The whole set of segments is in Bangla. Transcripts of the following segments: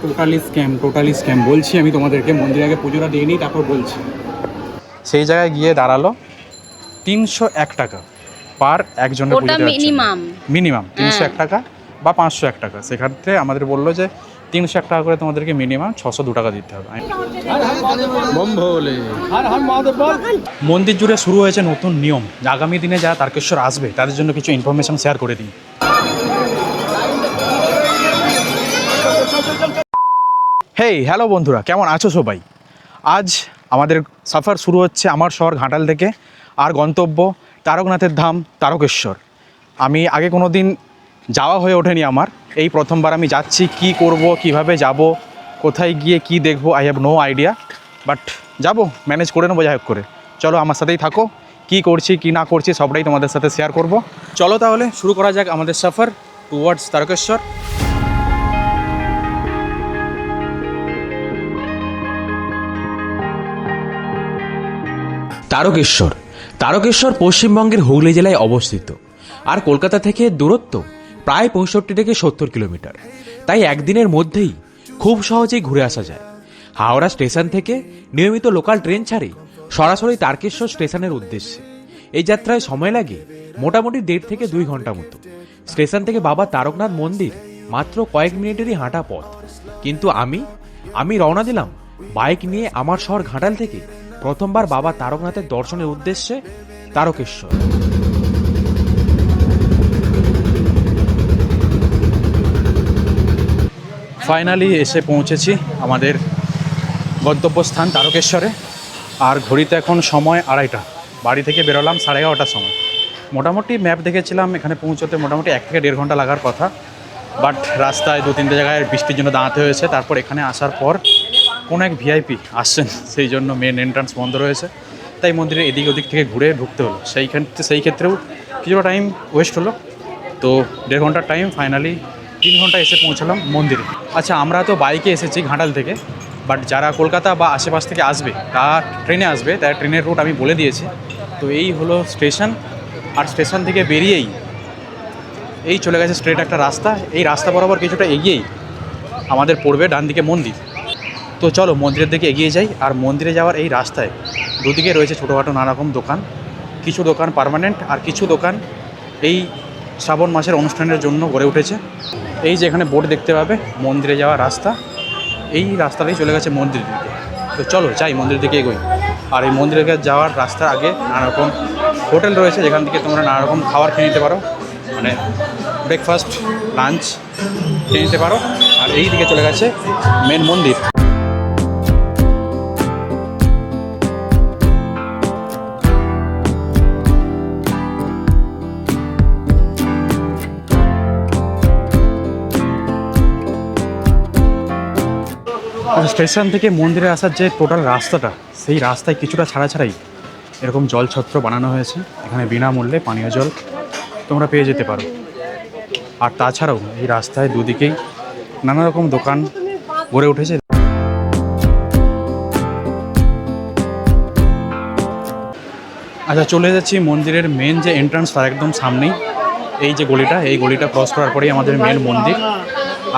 টোটালি স্ক্যাম বলছি আমি তোমাদেরকে। মন্দিরে আগে পুজোটা দিয়ে নিই, তারপর বলছি। সেই জায়গায় গিয়ে দাঁড়ালো 301 টাকা পার একজনের পুজো দেওয়ার জন্য। মিনিমাম 301 টাকা বা 501 টাকা। সেক্ষেত্রে আমাদের বললো যে 301 টাকা করে তোমাদেরকে মিনিমাম 602 টাকা দিতে হবে। মন্দির জুড়ে শুরু হয়েছে নতুন নিয়ম। আগামী দিনে যারা তারকেশ্বর আসবে তাদের জন্য কিছু ইনফরমেশন শেয়ার করে দিই। হ্যালো বন্ধুরা, কেমন আছো সবাই? আজ আমাদের সফর শুরু হচ্ছে আমার শহর ঘাটাল থেকে, আর গন্তব্য তারকনাথের ধাম তারকেশ্বর। আমি আগে কোনো দিন যাওয়া হয়ে ওঠেনি আমার, এই প্রথমবার আমি যাচ্ছি। কি করব, কিভাবে যাব, কোথায় গিয়ে কি দেখব, I have no idea, but যাব, ম্যানেজ করে নেবো যাই হোক করে। চলো আমার সাথেই থাকো, কি করছি কি না করছি সবটাই তোমাদের সাথে শেয়ার করব। চলো তাহলে শুরু করা যাক আমাদের সফর টুয়ার্ডস তারকেশ্বর। তারকেশ্বর তারকেশ্বর পশ্চিমবঙ্গের হুগলি জেলায় অবস্থিত, আর কলকাতা থেকে দূরত্ব প্রায় 65 থেকে 70 কিলোমিটার। তাই একদিনের মধ্যেই খুব সহজেই ঘুরে আসা যায়। হাওড়া স্টেশন থেকে নিয়মিত লোকাল ট্রেন ছাড়ে সরাসরি তারকেশ্বর স্টেশনের উদ্দেশ্যে। এই যাত্রায় সময় লাগে মোটামুটি 1.5 থেকে 2 ঘন্টা মতো। স্টেশন থেকে বাবা তারকনাথ মন্দির মাত্র কয়েক মিনিটেরই হাঁটা পথ। কিন্তু আমি রওনা দিলাম বাইক নিয়ে আমার শহর ঘাটাল থেকে প্রথমবার বাবা তারকনাথের দর্শনের উদ্দেশ্যে তারকেশ্বর। ফাইনালি এসে পৌঁছেছি আমাদের গন্তব্যস্থান তারকেশ্বরে। আর ঘড়িতে এখন সময় 2:30। বাড়ি থেকে বেরোলাম 11:30টার সময়। মোটামুটি ম্যাপ দেখেছিলাম এখানে পৌঁছতে মোটামুটি 1 থেকে 1.5 ঘন্টা লাগার কথা, বাট রাস্তায় 2-3টে জায়গায় বৃষ্টির জন্য দাঁড়াতে হয়েছে। তারপর এখানে আসার পর কোনো এক ভিআইপি আসছেন, সেই জন্য মেন এন্ট্রান্স বন্ধ রয়েছে, তাই মন্দিরের এদিক ওদিক থেকে ঘুরে ঢুকতে হলো। সেই ক্ষেত্রেও কিছুটা টাইম ওয়েস্ট হলো। তো 1.5 ঘন্টার টাইম, ফাইনালি 3 ঘন্টা এসে পৌঁছালাম মন্দিরে। আচ্ছা, আমরা তো বাইকে এসেছি ঘাটাল থেকে, বাট যারা কলকাতা বা আশেপাশ থেকে আসবে তারা ট্রেনে আসবে, তার ট্রেনের রুট আমি বলে দিয়েছি। তো এই হলো স্টেশন, আর স্টেশন থেকে বেরিয়েই এই চলে গেছে স্ট্রেট একটা রাস্তা। এই রাস্তা বরাবর কিছুটা এগিয়েই আমাদের পড়বে ডান দিকে মন্দির। তো চলো মন্দিরের দিকে এগিয়ে যাই। আর মন্দিরে যাওয়ার এই রাস্তায় দুদিকে রয়েছে ছোটোখাটো নানারকম দোকান। কিছু দোকান পার্মানেন্ট, আর কিছু দোকান এই শ্রাবণ মাসের অনুষ্ঠানের জন্য গড়ে উঠেছে। এই যে এখানে বোর্ড দেখতে পাবে মন্দিরে যাওয়ার রাস্তা, এই রাস্তাটাই চলে গেছে মন্দিরের দিকে। তো চলো যাই মন্দিরের দিকে এগোই। আর এই মন্দিরে যাওয়ার রাস্তার আগে নানারকম হোটেল রয়েছে, যেখান থেকে তোমরা নানারকম খাবার খেয়ে নিতে পারো, মানে ব্রেকফাস্ট লাঞ্চ খেয়ে নিতে পারো। আর এই দিকে চলে গেছে মেন মন্দির। স্টেশন থেকে মন্দিরে আসার যে টোটাল রাস্তাটা, সেই রাস্তায় কিছুটা ছাড়াই এরকম জলছত্র বানানো হয়েছে। এখানে বিনামূল্যে পানীয় জল তোমরা পেয়ে যেতে পারো। আর তাছাড়াও এই রাস্তায় দুদিকেই নানা রকম দোকান গড়ে উঠেছে। আচ্ছা, চলে যাচ্ছি মন্দিরের মেন যে এন্ট্রান্স, তার একদম সামনেই এই যে গলিটা, এই গলিটা ক্রস করার পরেই আমাদের মেন মন্দির।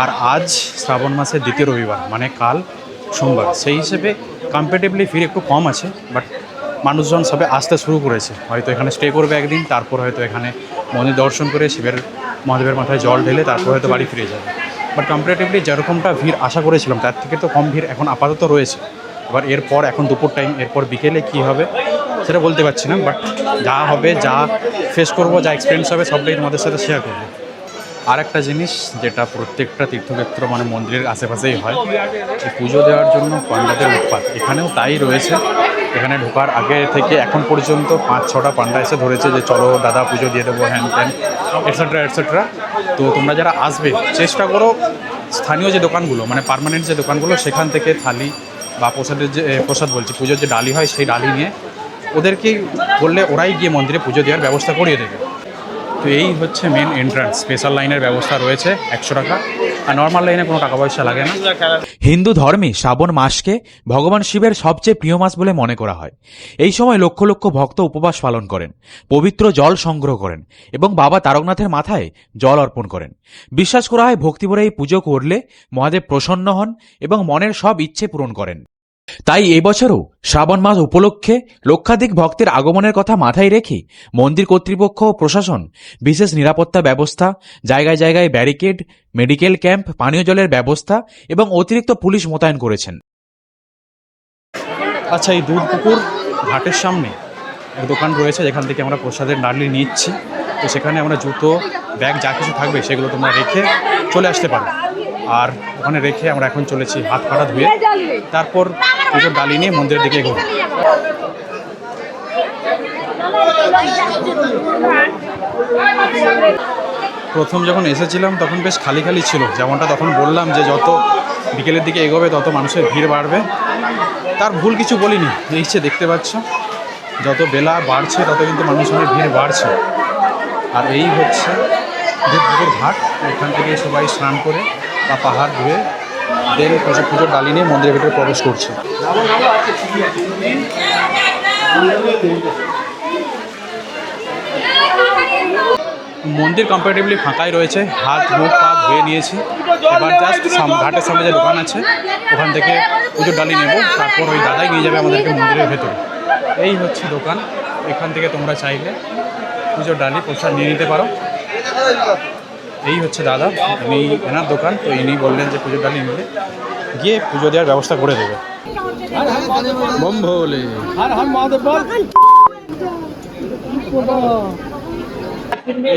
আর আজ শ্রাবণ মাসের 2য় রবিবার, মানে কাল সোমবার, সেই হিসেবে কম্পারেটিভলি ভিড় একটু কম আছে। বাট মানুষজন সবে আসতে শুরু করেছে। হয়তো এখানে স্টে করবে একদিন, তারপর হয়তো এখানে মন্দির দর্শন করে মহাদেবের মাথায় জল ঢেলে তারপর হয়তো বাড়ি ফিরে যাবে। বাট কম্পারেটিভলি যেরকমটা ভিড় আশা করেছিলাম তার থেকে তো কম ভিড় এখন আপাতত রয়েছে। এবার এরপর এখন দুপুর টাইম, এরপর বিকেলে কী হবে সেটা বলতে পারছি না। বাট যা হবে, যা ফেস করবো, যা এক্সপিরিয়েন্স হবে সবটাই তোমাদের সাথে শেয়ার করবো। আর একটা জিনিস যেটা প্রত্যেকটা তীর্থক্ষেত্র মানে মন্দিরের আশেপাশেই হয়, এই পুজো দেওয়ার জন্য পাণ্ডাদের উৎপাত। এখানেও তাই রয়েছে। এখানে ঢোকার আগে থেকে এখন পর্যন্ত 5-6টা পাণ্ডা এসে ধরেছে যে চলো দাদা পুজো দিয়ে দেবো, হ্যান ত্যান এটসেট্রা। তো তোমরা যারা আসবে চেষ্টা করো স্থানীয় যে দোকানগুলো, মানে পার্মানেন্ট যে দোকানগুলো, সেখান থেকে থালি বা প্রসাদ বলছি, পুজোর যে ডালি হয় সেই ডালি নিয়ে ওদেরকেই বললে ওরাই গিয়ে মন্দিরে পুজো দেওয়ার ব্যবস্থা করিয়ে দেবে। তো এই হচ্ছে মেন এন্ট্রান্স। স্পেশাল লাইনের ব্যবস্থা রয়েছে 100 টাকা। আর নর্মাল লাইনে কোনো টাকা পয়সা লাগে না। হিন্দু ধর্মে শ্রাবণ মাসকে ভগবান শিবের সবচেয়ে প্রিয় মাস বলে মনে করা হয়। এই সময় লক্ষ লক্ষ ভক্ত উপবাস পালন করেন, পবিত্র জল সংগ্রহ করেন এবং বাবা তারকনাথের মাথায় জল অর্পণ করেন। বিশ্বাস করা হয় ভক্তিভরে এই পুজো করলে মহাদেব প্রসন্ন হন এবং মনের সব ইচ্ছে পূরণ করেন। তাই এবছরও শ্রাবণ মাস উপলক্ষে লক্ষাধিক ভক্তের আগমনের কথা মাথায় রেখে মন্দির কর্তৃপক্ষ ও প্রশাসন বিশেষ নিরাপত্তা ব্যবস্থা, জায়গায় জায়গায় ব্যারিকেড, মেডিকেল ক্যাম্প, পানীয় জলের ব্যবস্থা এবং অতিরিক্ত পুলিশ মোতায়েন করেছেন। আচ্ছা, এই দুধপুকুর ঘাটের সামনে এক দোকান রয়েছে যেখান থেকে আমরা প্রসাদের নাড়লি নিচ্ছি। তো সেখানে আমরা জুতো, ব্যাগ যা কিছু থাকবে সেগুলো তোমরা রেখে চলে আসতে পারো। আর ওখানে রেখে আমরা এখন চলেছি হাত পাটা ধুয়ে, তারপর পুজোর ডালি নিয়ে মন্দিরের দিকে এগোবো। প্রথম যখন এসেছিলাম তখন বেশ খালি খালি ছিল, যেমনটা তখন বললাম যে যত বিকেলের দিকে এগোবে তত মানুষের ভিড় বাড়বে। তার ভুল কিছু বলিনি, এই যে দেখতে পাচ্ছ যত বেলা বাড়ছে তত কিন্তু মানুষের ভিড় বাড়ছে। আর এই হচ্ছে দুধপুকুর ঘাট, এখান থেকে সবাই স্নান করে বা পাহাড় ধুয়ে দেন পুজোর ডালি নিয়ে মন্দিরের ভিতরে প্রবেশ করছে। মন্দির কম্পারেটিভলি ফাঁকাই রয়েছে, হাত মুখ পা ধুয়ে নিয়েছি। এবার জাস্ট ঘাটের সামনে যে দোকান আছে ওখান থেকে পুজোর ডালি নেব, তারপর ওই দাদাই নিয়ে যাবে আমাদেরকে মন্দিরের ভেতরে। এই হচ্ছে দোকান, এখান থেকে তোমরা চাইলে পুজোর ডালি প্রসাদ নিয়ে নিতে পারো। এই হচ্ছে দাদা, ইনি এনার দোকান। তো ইনি বললেন যে পুজোর ডালি নিলে গিয়ে পুজো দেওয়ার ব্যবস্থা করে দেবে। বম ভোলে।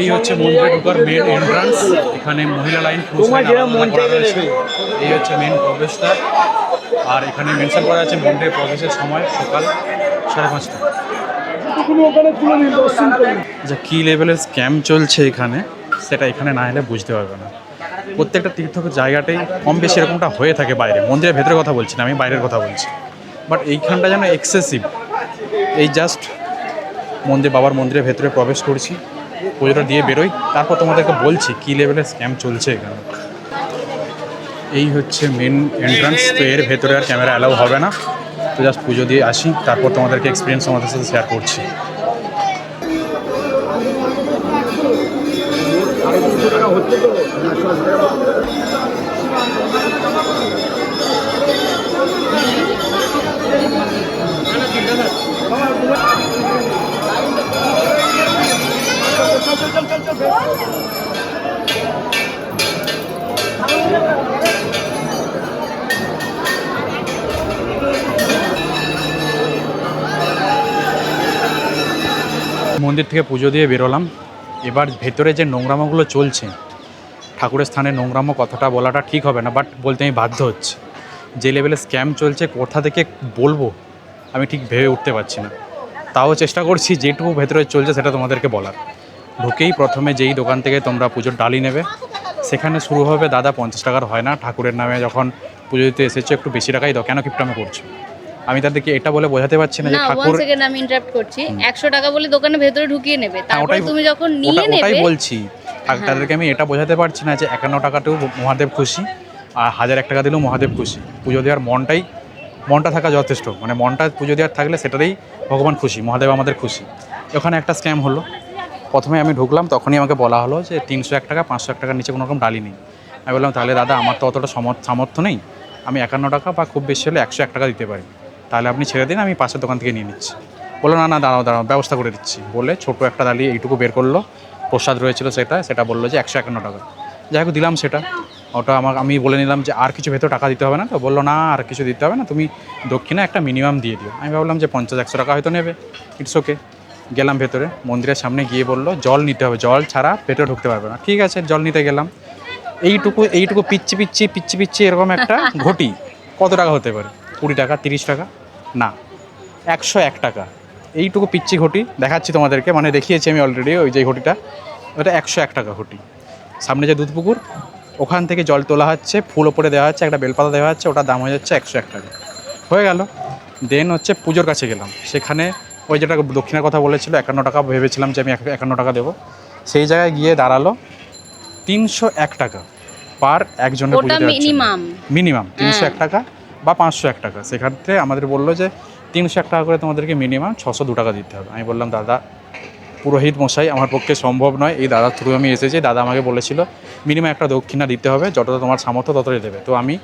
এই হচ্ছে মন্দিরে ঢোকার মেন এন্ট্রান্স। এখানে মহিলা লাইন, পুরুষ লাইন আলাদা করা রয়েছে। এই হচ্ছে মেন প্রবেশদ্বার। আর এখানে মেনশন করা আছে মন্দিরে প্রবেশের সময় সকাল 5:30। যা কী লেভেলের স্ক্যাম চলছে এখানে, সেটা এখানে না এলে বুঝতে পারবে না। প্রত্যেকটা তীর্থকের জায়গাটাই কম বেশি এরকমটা হয়ে থাকে। বাইরে, মন্দিরের ভেতরের কথা বলছি না, আমি বাইরের কথা বলছি। বাট এইখানটা যেন এক্সেসিভ। এই জাস্ট বাবার মন্দিরের ভেতরে প্রবেশ করছি, পুজোটা দিয়ে বেরোই, তারপর তোমাদেরকে বলছি কী লেভেলের স্ক্যাম চলছে এখানে। এই হচ্ছে মেন এন্ট্রান্স। তো এর ভেতরে আর ক্যামেরা অ্যালাউ হবে না। তো জাস্ট পুজো দিয়ে আসি, তারপর তোমাদেরকে এক্সপিরিয়েন্স আমাদের সাথে শেয়ার করছি। মন্দির থেকে পুজো দিয়ে বেরোলাম। এবার ভেতরে যে নোংরামোগুলো চলছে, ঠাকুরের স্থানে নোংরামো কথাটা বলাটা ঠিক হবে না, বাট বলতে আমি বাধ্য হচ্ছি। যে লেভেলে স্ক্যাম চলছে, কোথা থেকে বলবো আমি ঠিক ভেবে উঠতে পারছি না। তাও চেষ্টা করছি যেটুকু ভেতরে চলছে সেটা তোমাদেরকে বলার। ঢুকেই প্রথমে যেই দোকান থেকে তোমরা পুজোর ডালি নেবে, সেখানে শুরু হবে দাদা 50 টাকার হয় না, ঠাকুরের নামে যখন পুজো দিতে এসেছো একটু বেশি টাকাই দাও, কেন কিপটামে করছো? আমি তাদেরকে এটা বলে বোঝাতে পারছি না যে ঠাকুর, আমি ইন্টারাপ্ট করছি, 100 টাকা বলে দোকানের ভেতরে ঢুকিয়ে নেবে, তারপর তুমি যখন নিয়ে নেবে। ওটাই বলছি, তাদেরকে আমি এটা বোঝাতে পারছি না যে 51 টাকাতেও মহাদেব খুশি আর 1001 টাকা দিলেও মহাদেব খুশি। পুজো দেওয়ার মনটা থাকা যথেষ্ট, মানে মনটা পুজো দেওয়ার থাকলে সেটাতেই ভগবান খুশি, মহাদেব আমাদের খুশি। ওখানে একটা স্ক্যাম হলো। প্রথমে আমি ঢুকলাম, তখনই আমাকে বলা হলো যে 301 টাকা, 501 টাকার নিচে কোনো রকম ডালি নেই। আমি বললাম তাহলে দাদা আমার তো অতটা সামর্থ্য নেই, আমি 51 টাকা বা খুব বেশি হলে 101 টাকা দিতে পারি, তাহলে আপনি ছেড়ে দিন, আমি পাশের দোকান থেকে নিয়ে নিচ্ছি। বললো না দাঁড়াও ব্যবস্থা করে দিচ্ছি বলে ছোটো একটা ডালি এইটুকু বের করলো, প্রসাদ রয়েছিল সেটা বললো যে 151 টাকা। যাই হোক দিলাম সেটা। ওটা আমি বলে নিলাম যে আর কিছু ভেতরে টাকা দিতে হবে না, তো বললো না আর কিছু দিতে হবে না, তুমি দক্ষিণে একটা মিনিমাম দিয়ে দিও। আমি ভাবলাম যে 50-100 টাকা হয়তো নেবে, ইটস ওকে। গেলাম ভেতরে, মন্দিরের সামনে গিয়ে বললো জল নিতে হবে, জল ছাড়া ভেতরে ঢুকতে পারবে না। ঠিক আছে, জল নিতে গেলাম। এইটুকু পিচ্ছি এরকম একটা ঘটি কত টাকা হতে পারে? 20 টাকা, 30 টাকা না, 101 টাকা। এইটুকু পিচ্ছি ঘটি দেখাচ্ছি তোমাদেরকে, মানে দেখিয়েছি আমি অলরেডি। ওই যে ঘটিটা, ওটা 101 টাকা ঘটি। সামনে যে দুধপুকুর, ওখান থেকে জল তোলা হচ্ছে, ফুল ওপরে দেওয়া হচ্ছে, একটা বেলপাতা দেওয়া হচ্ছে, ওটার দাম হয়ে যাচ্ছে 101 টাকা। হয়ে গেল। দেন হচ্ছে পুজোর কাছে গেলাম, সেখানে ওই যেটা দক্ষিণের কথা বলেছিল 51 টাকা, ভেবেছিলাম যে আমি 51 টাকা দেবো, সেই জায়গায় গিয়ে দাঁড়ালো 301 টাকা। পার একজনের ওটা মিনিমাম 301 টাকা বা 501 টাকা। সেক্ষেত্রে আমাদের বললো যে 301 টাকা করে তোমাদেরকে মিনিমাম 602 টাকা দিতে হবে। আমি বললাম দাদা পুরোহিত মশাই আমার পক্ষে সম্ভব নয়, এই দাদার থ্রু আমি এসেছি। দাদা আমাকে বলেছিল মিনিমাম একটা দক্ষিণা দিতে হবে, যতটা তোমার সামর্থ্য ততটাই দেবে। তো আমি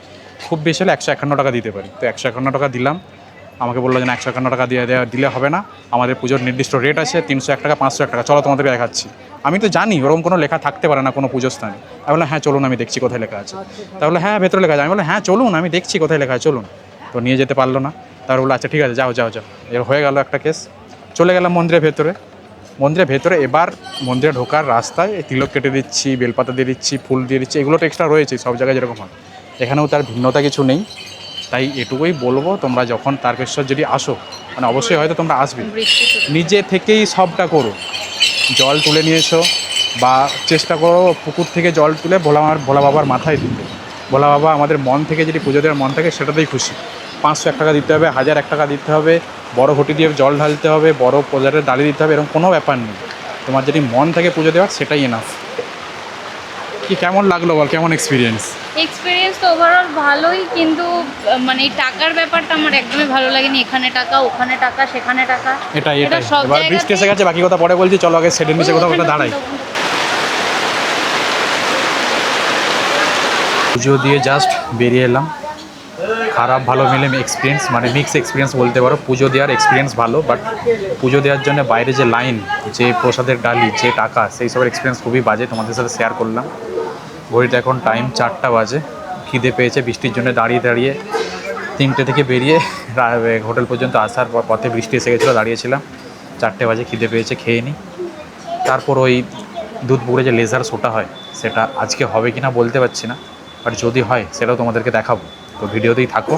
খুব বেশি হলে 151 টাকা দিতে পারি। তো 151 টাকা দিলাম। আমাকে বললো যে না 151 টাকা দিলে হবে না, আমাদের পুজোর নির্দিষ্ট রেট আছে 301 টাকা 501 টাকা, চলো তোমাদেরকে দেখাচ্ছি। আমি তো জানি ওরকম কোনো লেখা থাকতে পারে না কোনো পুজোর স্থানে। আমি বললাম হ্যাঁ চলুন আমি দেখছি কোথায় লেখা আছে। তাহলে হ্যাঁ ভেতরে লেখা আছে। আমি বললাম হ্যাঁ চলুন আমি দেখছি কোথায় লেখা আছে, চলুন। তো নিয়ে যেতে পারলো না। তার বললো আচ্ছা ঠিক আছে যাও যাও যাও। এর হয়ে গেল একটা কেস। চলে গেলাম মন্দিরের ভেতরে। এবার মন্দিরে ঢোকার রাস্তায় তিলক কেটে দিচ্ছি, বেলপাতা দিয়ে দিচ্ছি, ফুল দিয়ে দিচ্ছি, এগুলো তো এক্সট্রা রয়েছে সব জায়গায় যেরকম হয়, এখানেও তার ভিন্নতা কিছু নেই। তাই এটুকুই বলবো, তোমরা যখন তারকেশ্বর যদি আসো, মানে অবশ্যই হয়তো তোমরা আসবে, নিজে থেকেই সবটা করো। জল তুলে নিয়ে এসো বা চেষ্টা করো পুকুর থেকে জল তুলে ভোলা বাবার মাথায় দিতে। ভোলা বাবা আমাদের মন থেকে যদি পুজো দেওয়ার মন থাকে সেটাতেই খুশি। 501 টাকা দিতে হবে, 1001 টাকা দিতে হবে, বড় ঘটি দিয়ে জল ঢালতে হবে, বড় প্রজারের দাঁড়িয়ে দিতে হবে, এরকম কোনো ব্যাপার নেই। তোমার যদি মন থেকে পুজো দেওয়ার সেটাই এনাফ। কি কেমন লাগলো বল, কেমন এক্সপিরিয়েন্স তো ওভারঅল ভালোই, কিন্তু মানে এই টাকার ব্যাপারটা আমার একদমই ভালো লাগেনি। এখানে টাকা, ওখানে টাকা, সেখানে টাকা, এটাই সব এবার বৃষ্টি এসে গেছে, বাকি কথা পরে বলছি। চলো আগে সেটের নিচে কোথাও একটা দাঁড়াই। পুজো দিয়ে জাস্ট বেরিয়ে এলাম। খারাপ ভালো মিলে এক্সপিরিয়েন্স, মানে মিক্স এক্সপিরিয়েন্স বলতে পারো। পুজো দেওয়ার এক্সপিরিয়েন্স ভালো, বাট পুজো দেওয়ার জন্য বাইরে যে লাইন, যে প্রসাদের ডালি, যে টাকা, সেই সবের এক্সপিরিয়েন্স খুবই বাজে। তোমাদের সাথে শেয়ার করলাম। ঘড়িতে এখন টাইম 4টা বাজে। খিদে পেয়েছে, বৃষ্টির জন্য দাঁড়িয়ে 3টে থেকে বেরিয়ে হোটেল পর্যন্ত আসার পথে বৃষ্টি এসে গেছিলো, দাঁড়িয়েছিলাম। 4টে বাজে, খিদে পেয়েছে, খেয়ে নিই। তারপর ওই দুধপুরে যে লেজার শোটা হয়, সেটা আজকে হবে কি না বলতে পারছি না, বাট যদি হয় সেটাও তোমাদেরকে দেখাবো। তো ভিডিওতেই থাকো।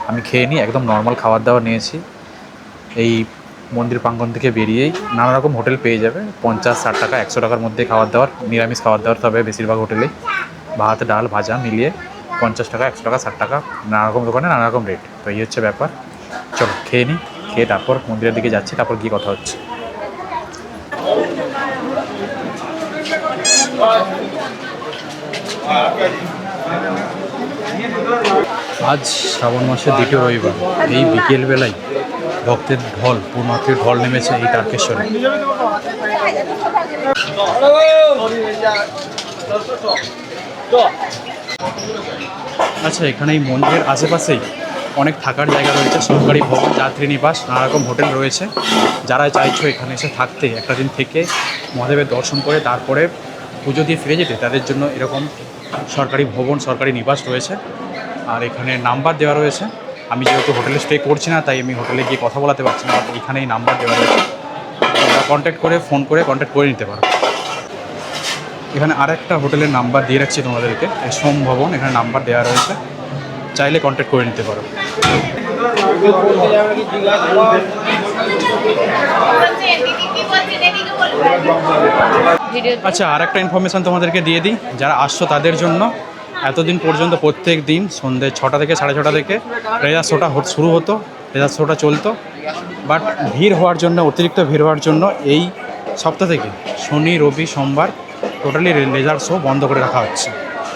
আমি খেয়ে নিই, একদম নর্মাল খাবার দাবার নিয়েছি। এই মন্দির প্রাঙ্গণ থেকে বেরিয়েই নানা রকম হোটেল পেয়ে যাবে, 50-60 টাকা 100 টাকার মধ্যে খাবার দাবার, নিরামিষ খাবার দাবার তবে বেশিরভাগ হোটেলেই। ভাত ডাল ভাজা মিলিয়ে 50 টাকা 100 টাকা 60 টাকা, নানা রকম দোকানে নানা রকম রেট। তো এই হচ্ছে ব্যাপার। চলো খেয়ে নিই, খেয়ে তারপর মন্দিরের দিকে যাচ্ছি, তারপর গিয়ে কথা হচ্ছে। আজ শ্রাবণ মাসের 2টো রবিবার। এই বিকেলবেলায় ভক্তের ঢল, পূর্ণাত্রীর ঢল নেমেছে এই তারকেশ্বরে। আচ্ছা, এখানে এই মন্দিরের আশেপাশেই অনেক থাকার জায়গা রয়েছে, সরকারি ভবন, যাত্রী নিবাস, নানা রকম হোটেল রয়েছে। যারা চাইছো এখানে এসে থাকতে, একটা দিন থেকে মহাদেবের দর্শন করে তারপরে পুজো দিয়ে ফিরে যেতে, তাদের জন্য এরকম সরকারি ভবন, সরকারি নিবাস রয়েছে। আর এখানে নাম্বার দেওয়া রয়েছে। আমি যেহেতু হোটেলে স্টে করছি না, তাই আমি হোটেলে গিয়ে কথা বলাতে পারছি না, বাট এখানেই নাম্বার দেওয়া রয়েছে। তোমরা কন্ট্যাক্ট করে নিতে পারো। এখানে আরেকটা হোটেলের নাম্বার দিয়ে রাখছি তোমাদেরকে, সোম ভবন, এখানে নাম্বার দেওয়া রয়েছে, চাইলে কন্ট্যাক্ট করে নিতে পারো। আচ্ছা, আর একটা ইনফরমেশান তোমাদেরকে দিয়ে দিই, যারা আসছো তাদের জন্য। এতদিন পর্যন্ত প্রত্যেক দিন সন্ধ্যে 6টা থেকে 6:30 থেকে রেজার শোটা শুরু হতো, রেজার শোটা চলতো। বাট অতিরিক্ত ভিড় হওয়ার জন্য এই সপ্তাহ থেকে শনি রবি সোমবার টোটালি লেজার শো বন্ধ করে রাখা হচ্ছে।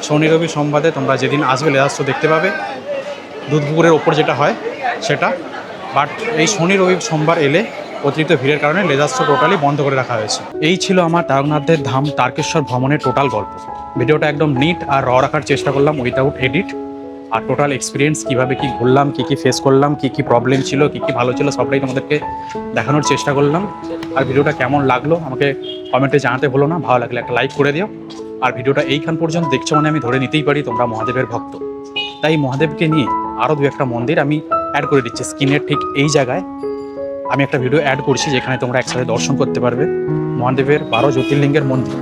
শনি রবি সোমবারে তোমরা যেদিন আসবে লেজার শো দেখতে পাবে, দুধপুকুরের ওপর যেটা হয় সেটা। বাট এই শনি রবি সোমবার এলে অতিরিক্ত ভিড়ের কারণে লেজার শো টোটালি বন্ধ করে রাখা হয়েছে। এই ছিল আমার তারকনাথের ধাম তারকেশ্বর ভ্রমণের টোটাল গল্প। ভিডিওটা একদম নিট আর রাখার চেষ্টা করলাম, উইথাউট এডিট। আর টোটাল এক্সপিরিয়েন্স, কীভাবে কী ঘুরলাম, কী ফেস করলাম, কী প্রবলেম ছিল, কী ভালো ছিল, সবটাই তোমাদেরকে দেখানোর চেষ্টা করলাম। আর ভিডিওটা কেমন লাগলো আমাকে কমেন্টে জানাতে ভুলো না। ভালো লাগলে একটা লাইক করে দিও। আর ভিডিওটা এইখান পর্যন্ত দেখছো মানে আমি ধরে নিতেই পারি তোমরা মহাদেবের ভক্ত। তাই মহাদেবকে নিয়ে আরও 2-1টা মন্দির আমি অ্যাড করে দিচ্ছি স্ক্রিনের ঠিক এই জায়গায়। আমি একটা ভিডিও অ্যাড করছি যেখানে তোমরা একসাথে দর্শন করতে পারবে মহাদেবের 12 জ্যোতির্লিঙ্গের মন্দির।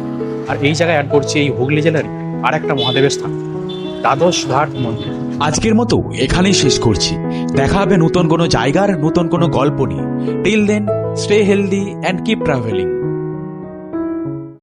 আর এই জায়গায় অ্যাড করছি এই হুগলি জেলার আর একটা মহাদেবের স্থান, দ্বাদশ ঘাট মন্দির। আজকের মতো এখানেই শেষ করছি। দেখা হবে নতুন কোনো জায়গার নতুন কোনো গল্প নিয়ে। Till then, stay healthy and keep travelling.